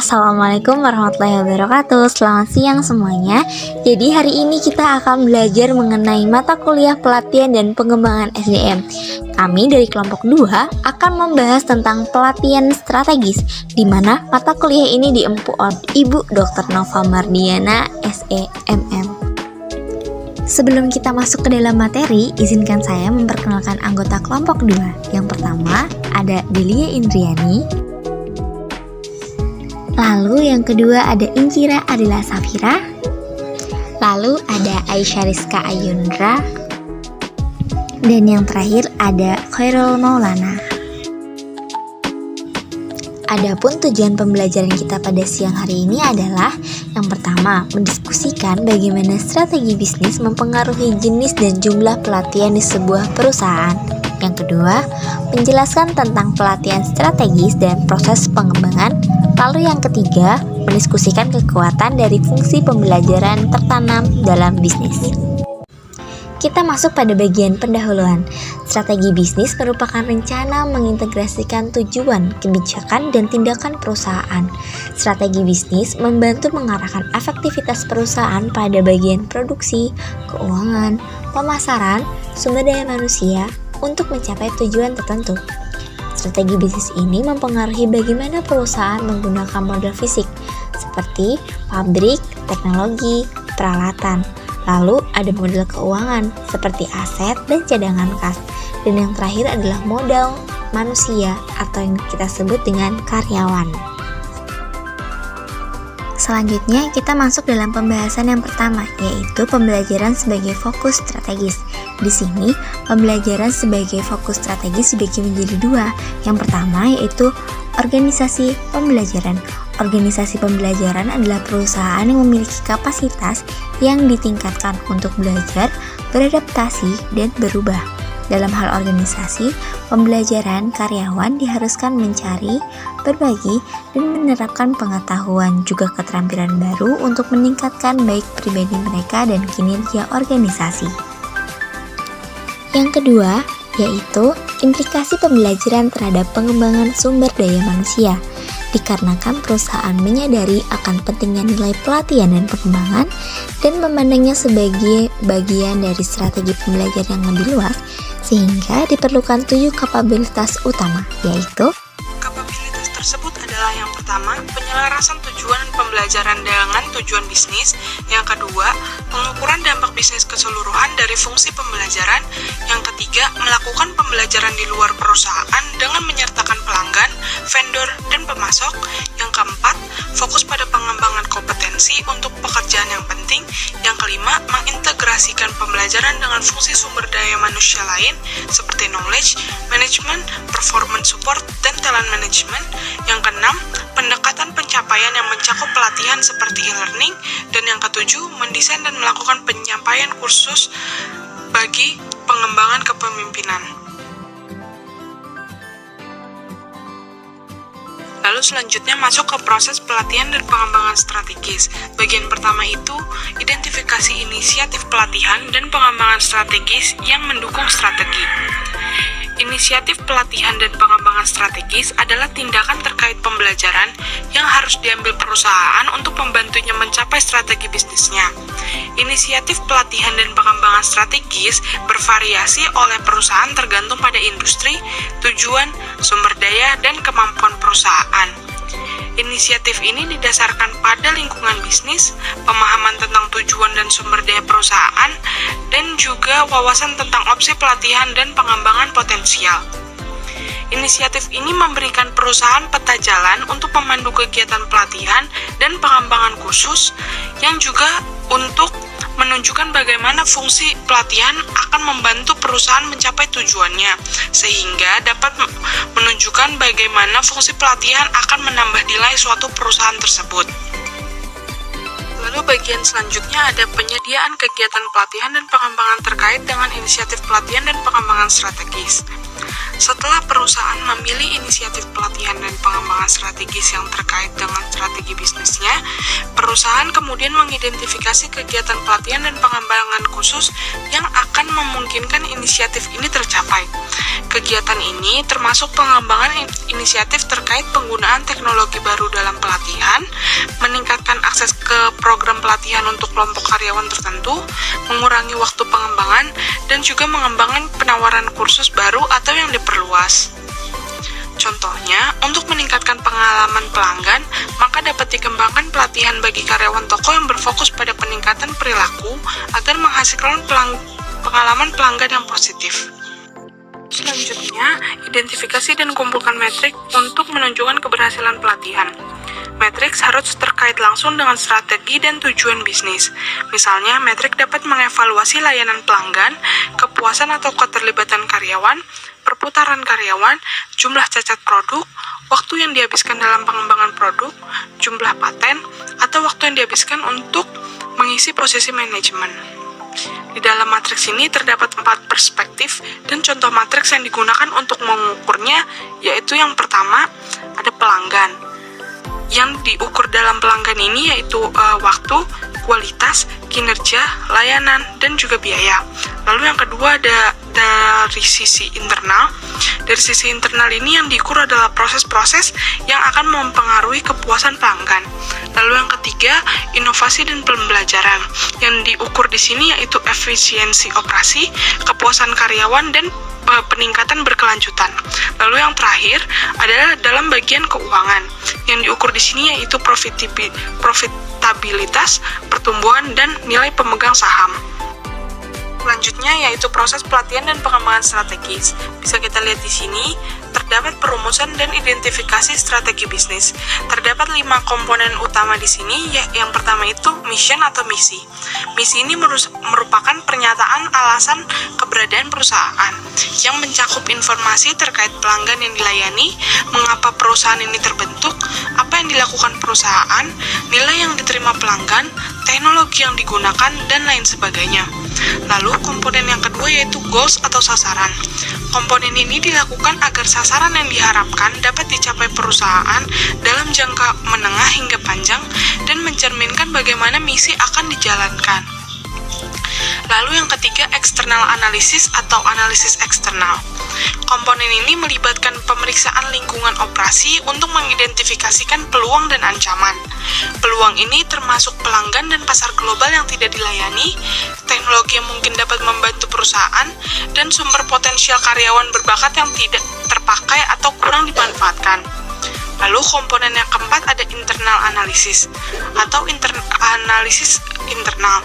Assalamualaikum warahmatullahi wabarakatuh. Selamat siang semuanya. Jadi hari ini kita akan belajar mengenai mata kuliah pelatihan dan pengembangan SDM. Kami dari kelompok 2 akan membahas tentang pelatihan strategis, di mana mata kuliah ini diempu oleh Ibu Dr. Nova Mardiana, SEMM. Sebelum kita masuk ke dalam materi, izinkan saya memperkenalkan anggota kelompok 2. Yang pertama ada Delia Indriani. Lalu yang kedua ada Injira Adila Safira. Lalu ada Aisyah Rizka Ayundra. Dan yang terakhir ada Khairul Maulana. Adapun tujuan pembelajaran kita pada siang hari ini adalah yang pertama, mendiskusikan bagaimana strategi bisnis mempengaruhi jenis dan jumlah pelatihan di sebuah perusahaan. Yang kedua, menjelaskan tentang pelatihan strategis dan proses pengembangan. Lalu yang ketiga, mendiskusikan kekuatan dari fungsi pembelajaran tertanam dalam bisnis. Kita masuk pada bagian pendahuluan. Strategi bisnis merupakan rencana mengintegrasikan tujuan, kebijakan, dan tindakan perusahaan. Strategi bisnis membantu mengarahkan efektivitas perusahaan pada bagian produksi, keuangan, pemasaran, sumber daya manusia untuk mencapai tujuan tertentu. Strategi bisnis ini mempengaruhi bagaimana perusahaan menggunakan modal fisik, seperti pabrik, teknologi, peralatan. Lalu ada modal keuangan, seperti aset dan cadangan kas. Dan yang terakhir adalah modal manusia atau yang kita sebut dengan karyawan. Selanjutnya kita masuk dalam pembahasan yang pertama, yaitu pembelajaran sebagai fokus strategis. Di sini, pembelajaran sebagai fokus strategis dibagi menjadi dua. Yang pertama yaitu organisasi pembelajaran. Organisasi pembelajaran adalah perusahaan yang memiliki kapasitas yang ditingkatkan untuk belajar, beradaptasi, dan berubah. Dalam hal organisasi, pembelajaran karyawan diharuskan mencari, berbagi, dan menerapkan pengetahuan juga keterampilan baru untuk meningkatkan baik pribadi mereka dan kinerja organisasi. Yang kedua, yaitu implikasi pembelajaran terhadap pengembangan sumber daya manusia. Dikarenakan perusahaan menyadari akan pentingnya nilai pelatihan dan pengembangan dan memandangnya sebagai bagian dari strategi pembelajaran yang lebih luas, sehingga diperlukan 7 kapabilitas utama, yaitu kapabilitas tersebut adalah yang pertama, penyelarasan tujuan pembelajaran dengan tujuan bisnis. Yang kedua, pengukuran dampak bisnis keseluruhan dari fungsi pembelajaran. Yang ketiga, melakukan pembelajaran di luar perusahaan dengan menyertakan pelanggan, vendor, dan pemasok. Yang keempat, fokus pada pengembangan kompetensi untuk pekerjaan yang penting. Yang kelima, mengintegrasikan pembelajaran dengan fungsi sumber daya manusia lain seperti knowledge, management, performance support, dan talent management. Yang keenam, pendekatan pencapaian yang mencakup pelatihan seperti e-learning. Dan yang ketujuh, mendesain dan melakukan penyampaian kursus bagi pengembangan kepemimpinan. Lalu selanjutnya masuk ke proses pelatihan dan pengembangan strategis. Bagian pertama itu, identifikasi inisiatif pelatihan dan pengembangan strategis yang mendukung strategi. Inisiatif pelatihan dan pengembangan strategis adalah tindakan terkait pembelajaran yang harus diambil perusahaan untuk membantunya mencapai strategi bisnisnya. Inisiatif pelatihan dan pengembangan strategis bervariasi oleh perusahaan tergantung pada industri, tujuan, sumber daya, dan kemampuan perusahaan. Inisiatif ini didasarkan pada lingkungan bisnis, pemahaman tentang tujuan dan sumber daya perusahaan, dan juga wawasan tentang opsi pelatihan dan pengembangan potensial. Inisiatif ini memberikan perusahaan peta jalan untuk memandu kegiatan pelatihan dan pengembangan khusus, yang juga untuk menunjukkan bagaimana fungsi pelatihan akan membantu perusahaan mencapai tujuannya, sehingga dapat menunjukkan bagaimana fungsi pelatihan akan menambah nilai suatu perusahaan tersebut. Lalu bagian selanjutnya ada penyediaan kegiatan pelatihan dan pengembangan terkait dengan inisiatif pelatihan dan pengembangan strategis. Setelah perusahaan memilih inisiatif pelatihan dan pengembangan strategis yang terkait dengan strategi bisnisnya, perusahaan kemudian mengidentifikasi kegiatan pelatihan dan pengembangan khusus yang akan akan memungkinkan inisiatif ini tercapai. Kegiatan ini termasuk pengembangan inisiatif terkait penggunaan teknologi baru dalam pelatihan, meningkatkan akses ke program pelatihan untuk kelompok karyawan tertentu, mengurangi waktu pengembangan, dan juga mengembangkan penawaran kursus baru atau yang diperluas. Contohnya, untuk meningkatkan pengalaman pelanggan, maka dapat dikembangkan pelatihan bagi karyawan toko yang berfokus pada peningkatan perilaku agar menghasilkan pengalaman pelanggan yang positif. Selanjutnya, identifikasi dan kumpulkan metrik untuk menunjukkan keberhasilan pelatihan. Metrik harus terkait langsung dengan strategi dan tujuan bisnis. Misalnya, metrik dapat mengevaluasi layanan pelanggan, kepuasan atau keterlibatan karyawan, perputaran karyawan, jumlah cacat produk, waktu yang dihabiskan dalam pengembangan produk, jumlah paten, atau waktu yang dihabiskan untuk mengisi posisi manajemen. Di dalam matriks ini terdapat 4 perspektif dan contoh matriks yang digunakan untuk mengukurnya, yaitu yang pertama, ada pelanggan. Yang diukur dalam pelanggan ini yaitu waktu, kualitas, kinerja, layanan, dan juga biaya. Lalu yang kedua ada dari sisi internal. Dari sisi internal ini yang diukur adalah proses-proses yang akan mempengaruhi kepuasan pelanggan. Lalu yang ketiga, inovasi dan pembelajaran. Yang diukur di sini yaitu efisiensi operasi, kepuasan karyawan, dan peningkatan berkelanjutan. Lalu yang terakhir adalah dalam bagian keuangan. Yang diukur di sini yaitu profitabilitas, pertumbuhan, dan nilai pemegang saham. Selanjutnya yaitu proses pelatihan dan pengembangan strategis. Bisa kita lihat di sini, terdapat perumusan dan identifikasi strategi bisnis. Terdapat 5 komponen utama di sini, yang pertama itu mission atau misi. Misi ini merupakan pernyataan alasan keberadaan perusahaan yang mencakup informasi terkait pelanggan yang dilayani, mengapa perusahaan ini terbentuk, apa yang dilakukan perusahaan, nilai yang diterima pelanggan, teknologi yang digunakan, dan lain sebagainya. Lalu komponen yang kedua yaitu goals atau sasaran. Komponen ini dilakukan agar sasaran yang diharapkan dapat dicapai perusahaan dalam jangka menengah hingga panjang dan mencerminkan bagaimana misi akan dijalankan. Lalu yang ketiga, eksternal analisis atau analisis eksternal. Komponen ini melibatkan pemeriksaan lingkungan operasi untuk mengidentifikasikan peluang dan ancaman. Peluang ini termasuk pelanggan dan pasar global yang tidak dilayani, teknologi yang mungkin dapat membantu perusahaan, dan sumber potensial karyawan berbakat yang tidak terpakai atau kurang dimanfaatkan. Lalu komponen yang keempat ada internal analisis atau analisis internal.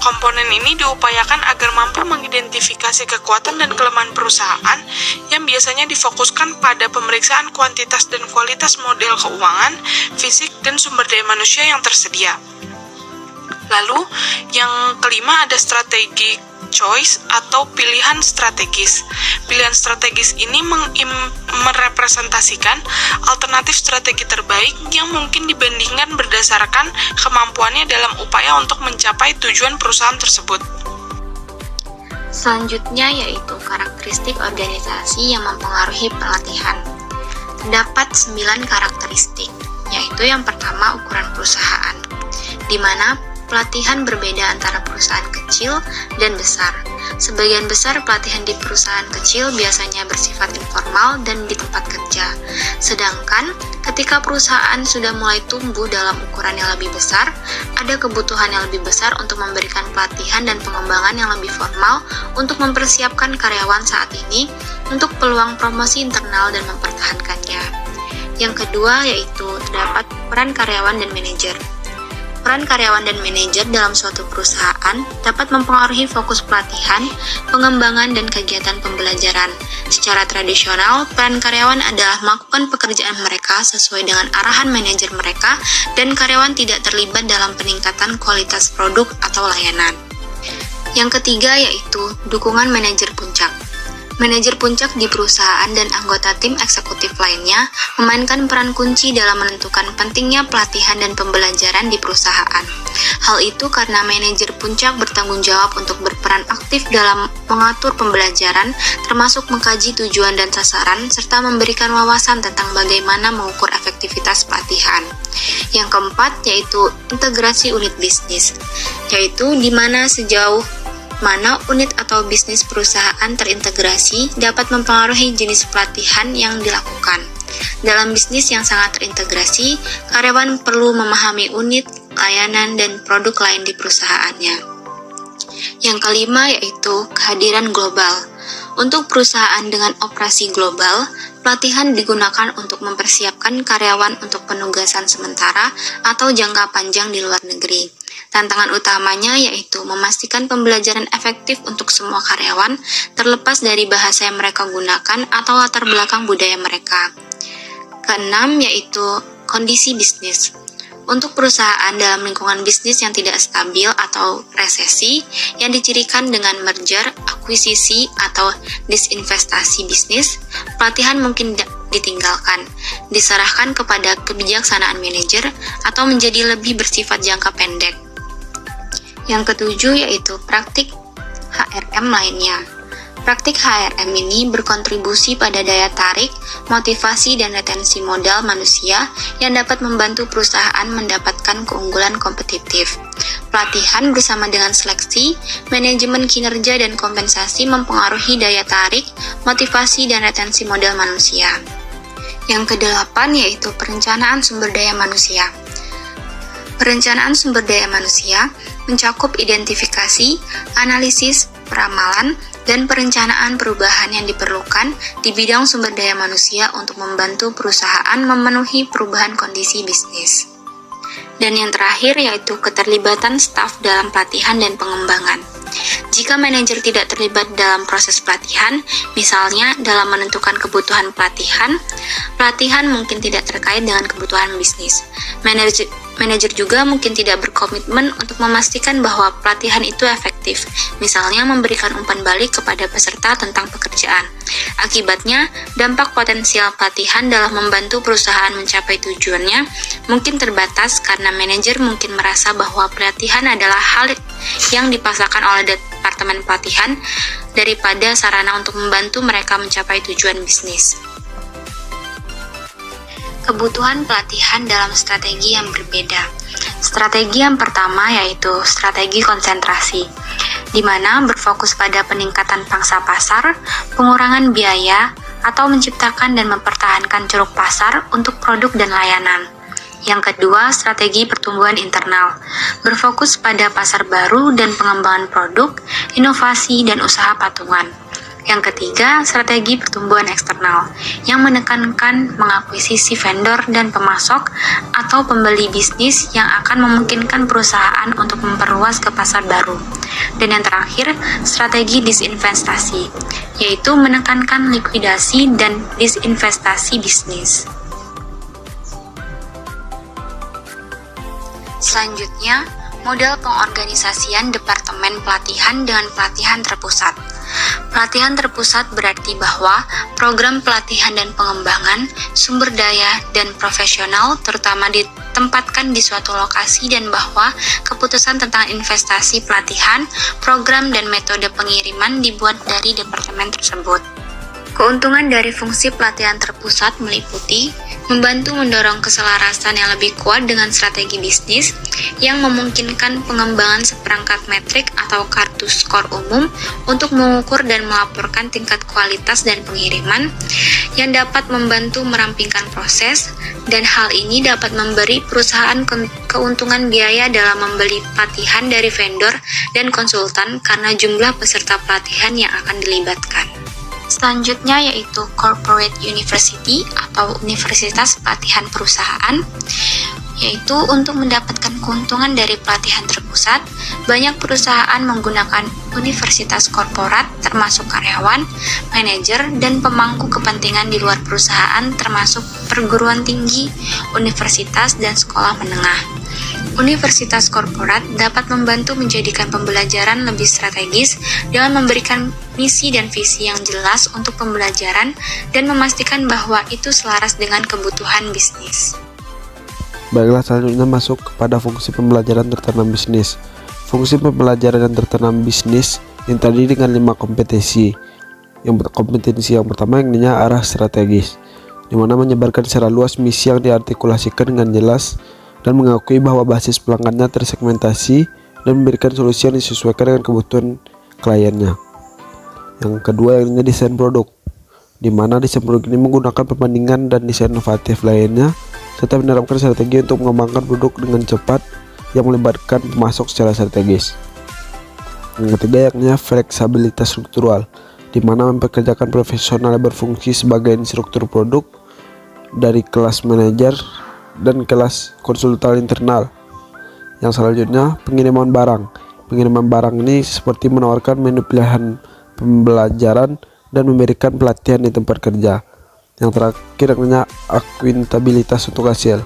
Komponen ini diupayakan agar mampu mengidentifikasi kekuatan dan kelemahan perusahaan yang biasanya difokuskan pada pemeriksaan kuantitas dan kualitas model keuangan, fisik, dan sumber daya manusia yang tersedia. Lalu yang kelima ada strategi choice atau pilihan strategis. Pilihan strategis ini merepresentasikan alternatif strategi terbaik yang mungkin dibandingkan berdasarkan kemampuannya dalam upaya untuk mencapai tujuan perusahaan tersebut. Selanjutnya yaitu karakteristik organisasi yang mempengaruhi pelatihan. Terdapat 9 karakteristik, yaitu yang pertama ukuran perusahaan, di mana pelatihan berbeda antara perusahaan kecil dan besar. Sebagian besar pelatihan di perusahaan kecil biasanya bersifat informal dan di tempat kerja. Sedangkan ketika perusahaan sudah mulai tumbuh dalam ukuran yang lebih besar, ada kebutuhan yang lebih besar untuk memberikan pelatihan dan pengembangan yang lebih formal untuk mempersiapkan karyawan saat ini untuk peluang promosi internal dan mempertahankannya. Yang kedua yaitu terdapat peran karyawan dan manajer. Peran karyawan dan manajer dalam suatu perusahaan dapat mempengaruhi fokus pelatihan, pengembangan, dan kegiatan pembelajaran. Secara tradisional, peran karyawan adalah melakukan pekerjaan mereka sesuai dengan arahan manajer mereka, dan karyawan tidak terlibat dalam peningkatan kualitas produk atau layanan. Yang ketiga yaitu dukungan manajer puncak. Manajer puncak di perusahaan dan anggota tim eksekutif lainnya memainkan peran kunci dalam menentukan pentingnya pelatihan dan pembelajaran di perusahaan. Hal itu karena manajer puncak bertanggung jawab untuk berperan aktif dalam mengatur pembelajaran, termasuk mengkaji tujuan dan sasaran, serta memberikan wawasan tentang bagaimana mengukur efektivitas pelatihan. Yang keempat yaitu integrasi unit bisnis, yaitu di mana sejauh mana unit atau bisnis perusahaan terintegrasi dapat mempengaruhi jenis pelatihan yang dilakukan. Dalam bisnis yang sangat terintegrasi, karyawan perlu memahami unit, layanan, dan produk lain di perusahaannya. Yang kelima yaitu kehadiran global. Untuk perusahaan dengan operasi global, pelatihan digunakan untuk mempersiapkan karyawan untuk penugasan sementara atau jangka panjang di luar negeri. Tantangan utamanya yaitu memastikan pembelajaran efektif untuk semua karyawan, terlepas dari bahasa yang mereka gunakan atau latar belakang budaya mereka. Keenam yaitu kondisi bisnis. Untuk perusahaan dalam lingkungan bisnis yang tidak stabil atau resesi yang dicirikan dengan merger, akuisisi, atau disinvestasi bisnis, pelatihan mungkin ditinggalkan, diserahkan kepada kebijaksanaan manajer, atau menjadi lebih bersifat jangka pendek. Yang ketujuh yaitu praktik HRM lainnya. Praktik HRM ini berkontribusi pada daya tarik, motivasi, dan retensi modal manusia yang dapat membantu perusahaan mendapatkan keunggulan kompetitif. Pelatihan bersama dengan seleksi, manajemen kinerja, dan kompensasi mempengaruhi daya tarik, motivasi, dan retensi modal manusia. Yang kedelapan yaitu perencanaan sumber daya manusia. Perencanaan sumber daya manusia mencakup identifikasi, analisis, peramalan, dan perencanaan perubahan yang diperlukan di bidang sumber daya manusia untuk membantu perusahaan memenuhi perubahan kondisi bisnis. Dan yang terakhir yaitu keterlibatan staf dalam pelatihan dan pengembangan. Jika manajer tidak terlibat dalam proses pelatihan, misalnya dalam menentukan kebutuhan pelatihan mungkin tidak terkait dengan kebutuhan bisnis. Manajer juga mungkin tidak berkomitmen untuk memastikan bahwa pelatihan itu efektif, misalnya memberikan umpan balik kepada peserta tentang pekerjaan. Akibatnya, dampak potensial pelatihan dalam membantu perusahaan mencapai tujuannya mungkin terbatas karena manajer mungkin merasa bahwa pelatihan adalah hal yang dipaksakan oleh departemen pelatihan daripada sarana untuk membantu mereka mencapai tujuan bisnis. Kebutuhan pelatihan dalam strategi yang berbeda. Strategi yang pertama yaitu strategi konsentrasi, di mana berfokus pada peningkatan pangsa pasar, pengurangan biaya, atau menciptakan dan mempertahankan ceruk pasar untuk produk dan layanan. Yang kedua, strategi pertumbuhan internal, berfokus pada pasar baru dan pengembangan produk, inovasi, dan usaha patungan. Yang ketiga, strategi pertumbuhan eksternal, yang menekankan mengakuisisi vendor dan pemasok atau pembeli bisnis yang akan memungkinkan perusahaan untuk memperluas ke pasar baru. Dan yang terakhir, strategi disinvestasi, yaitu menekankan likuidasi dan disinvestasi bisnis. Selanjutnya, model pengorganisasian Departemen Pelatihan dengan pelatihan terpusat. Pelatihan terpusat berarti bahwa program pelatihan dan pengembangan sumber daya dan profesional terutama ditempatkan di suatu lokasi dan bahwa keputusan tentang investasi pelatihan, program, dan metode pengiriman dibuat dari departemen tersebut. Keuntungan dari fungsi pelatihan terpusat meliputi membantu mendorong keselarasan yang lebih kuat dengan strategi bisnis yang memungkinkan pengembangan seperangkat metrik atau kartu skor umum untuk mengukur dan melaporkan tingkat kualitas dan pengiriman yang dapat membantu merampingkan proses, dan hal ini dapat memberi perusahaan keuntungan biaya dalam membeli pelatihan dari vendor dan konsultan karena jumlah peserta pelatihan yang akan dilibatkan. Selanjutnya yaitu Corporate University atau Universitas Pelatihan Perusahaan, yaitu untuk mendapatkan keuntungan dari pelatihan terpusat, banyak perusahaan menggunakan universitas korporat termasuk karyawan, manajer, dan pemangku kepentingan di luar perusahaan termasuk perguruan tinggi, universitas, dan sekolah menengah. Universitas korporat dapat membantu menjadikan pembelajaran lebih strategis dengan memberikan misi dan visi yang jelas untuk pembelajaran dan memastikan bahwa itu selaras dengan kebutuhan bisnis. Baiklah, selanjutnya masuk kepada fungsi pembelajaran tertanam bisnis. Fungsi pembelajaran dan tertanam bisnis yang terdiri dengan 5 kompetensi. Kompetensi yang pertama yang namanya arah strategis, di mana menyebarkan secara luas misi yang diartikulasikan dengan jelas dan mengakui bahwa basis pelanggannya tersegmentasi dan memberikan solusi yang disesuaikan dengan kebutuhan kliennya. Yang kedua yang desain produk, di mana desain produk ini menggunakan perbandingan dan desain inovatif lainnya serta menerapkan strategi untuk mengembangkan produk dengan cepat yang melibatkan pemasok secara strategis. Yang ketiga yakni fleksibilitas struktural, di mana mempekerjakan profesional yang berfungsi sebagai instruktur produk dari kelas manajer dan kelas konsultan internal. Yang selanjutnya pengiriman barang. Pengiriman barang ini seperti menawarkan menu pilihan pembelajaran dan memberikan pelatihan di tempat kerja. Yang terakhir yakni akuntabilitas untuk hasil,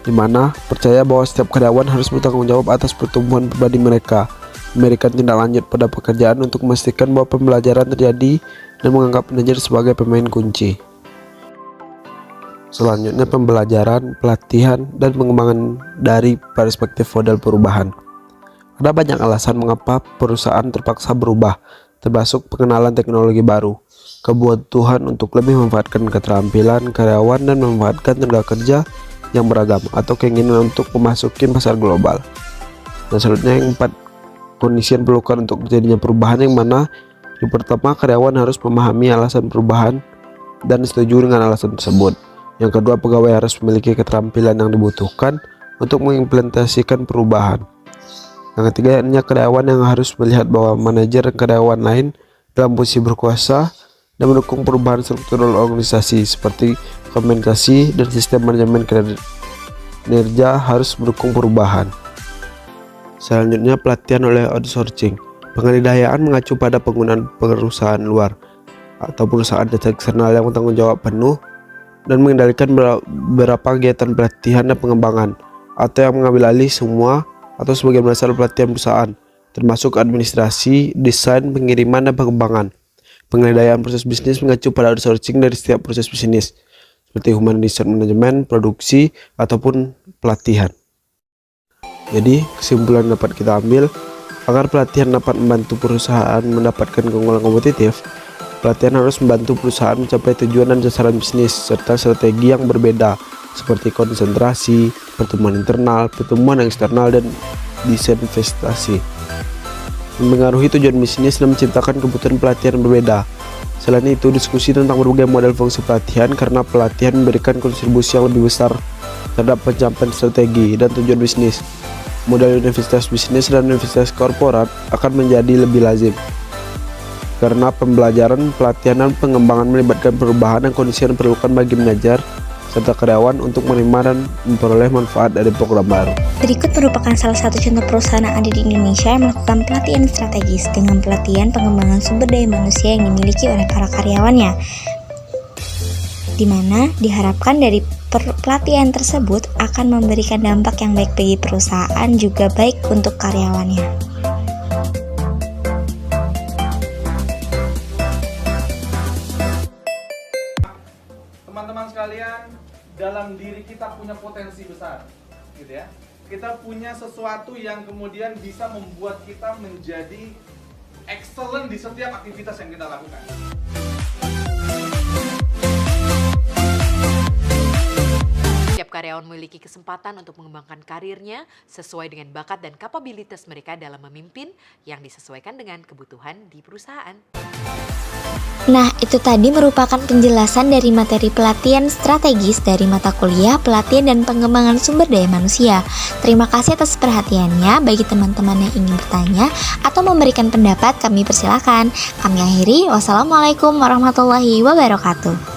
di mana percaya bahwa setiap karyawan harus bertanggung jawab atas pertumbuhan pribadi mereka, memberikan tindak lanjut pada pekerjaan untuk memastikan bahwa pembelajaran terjadi dan menganggap manajer sebagai pemain kunci. Selanjutnya pembelajaran, pelatihan, dan pengembangan dari perspektif model perubahan. Ada banyak alasan mengapa perusahaan terpaksa berubah, termasuk pengenalan teknologi baru, kebutuhan untuk lebih memanfaatkan keterampilan karyawan dan memanfaatkan tenaga kerja yang beragam, atau keinginan untuk memasuki pasar global. Dan selanjutnya yang 4 kondisi yang diperlukan untuk terjadinya perubahan, yang mana yang pertama karyawan harus memahami alasan perubahan dan setuju dengan alasan tersebut. Yang kedua, pegawai harus memiliki keterampilan yang dibutuhkan untuk mengimplementasikan perubahan. Yang ketiga, karyawan yang harus melihat bahwa manajer dan karyawan lain dalam posisi berkuasa dan mendukung perubahan struktural organisasi seperti komunikasi dan sistem manajemen kinerja harus mendukung perubahan. Selanjutnya pelatihan oleh outsourcing. Pengadaan mengacu pada penggunaan perusahaan luar atau perusahaan jasa eksternal yang bertanggung jawab penuh dan mengendalikan beberapa kegiatan pelatihan dan pengembangan, atau yang mengambil alih semua atau sebagian besar pelatihan perusahaan, termasuk administrasi, desain, pengiriman, dan pengembangan. Pengendalian proses bisnis mengacu pada outsourcing dari setiap proses bisnis, seperti human resource management, produksi, ataupun pelatihan. Jadi, kesimpulan dapat kita ambil, agar pelatihan dapat membantu perusahaan mendapatkan keunggulan kompetitif, pelatihan harus membantu perusahaan mencapai tujuan dan sasaran bisnis, serta strategi yang berbeda, seperti konsentrasi, pertumbuhan internal, pertumbuhan eksternal, dan desain investasi. Mempengaruhi tujuan bisnis dan menciptakan kebutuhan pelatihan yang berbeda. Selain itu, diskusi tentang berbagai model fungsi pelatihan, karena pelatihan memberikan kontribusi yang lebih besar terhadap pencapaian strategi dan tujuan bisnis. Model universitas bisnis dan universitas korporat akan menjadi lebih lazim, karena pembelajaran, pelatihan, dan pengembangan melibatkan perubahan dan kondisi yang diperlukan bagi manajer serta karyawan untuk menerima dan memperoleh manfaat dari program baru. Berikut merupakan salah satu contoh perusahaan yang ada di Indonesia yang melakukan pelatihan strategis dengan pelatihan pengembangan sumber daya manusia yang dimiliki oleh para karyawannya, di mana diharapkan dari pelatihan tersebut akan memberikan dampak yang baik bagi perusahaan juga baik untuk karyawannya. Teman-teman sekalian, dalam diri kita punya potensi besar, gitu ya. Kita punya sesuatu yang kemudian bisa membuat kita menjadi excellent di setiap aktivitas yang kita lakukan. Setiap karyawan memiliki kesempatan untuk mengembangkan karirnya sesuai dengan bakat dan kapabilitas mereka dalam memimpin yang disesuaikan dengan kebutuhan di perusahaan. Nah, itu tadi merupakan penjelasan dari materi pelatihan strategis dari mata kuliah pelatihan dan pengembangan sumber daya manusia. Terima kasih atas perhatiannya. Bagi teman-teman yang ingin bertanya atau memberikan pendapat, kami persilakan. Kami akhiri. Wassalamualaikum warahmatullahi wabarakatuh.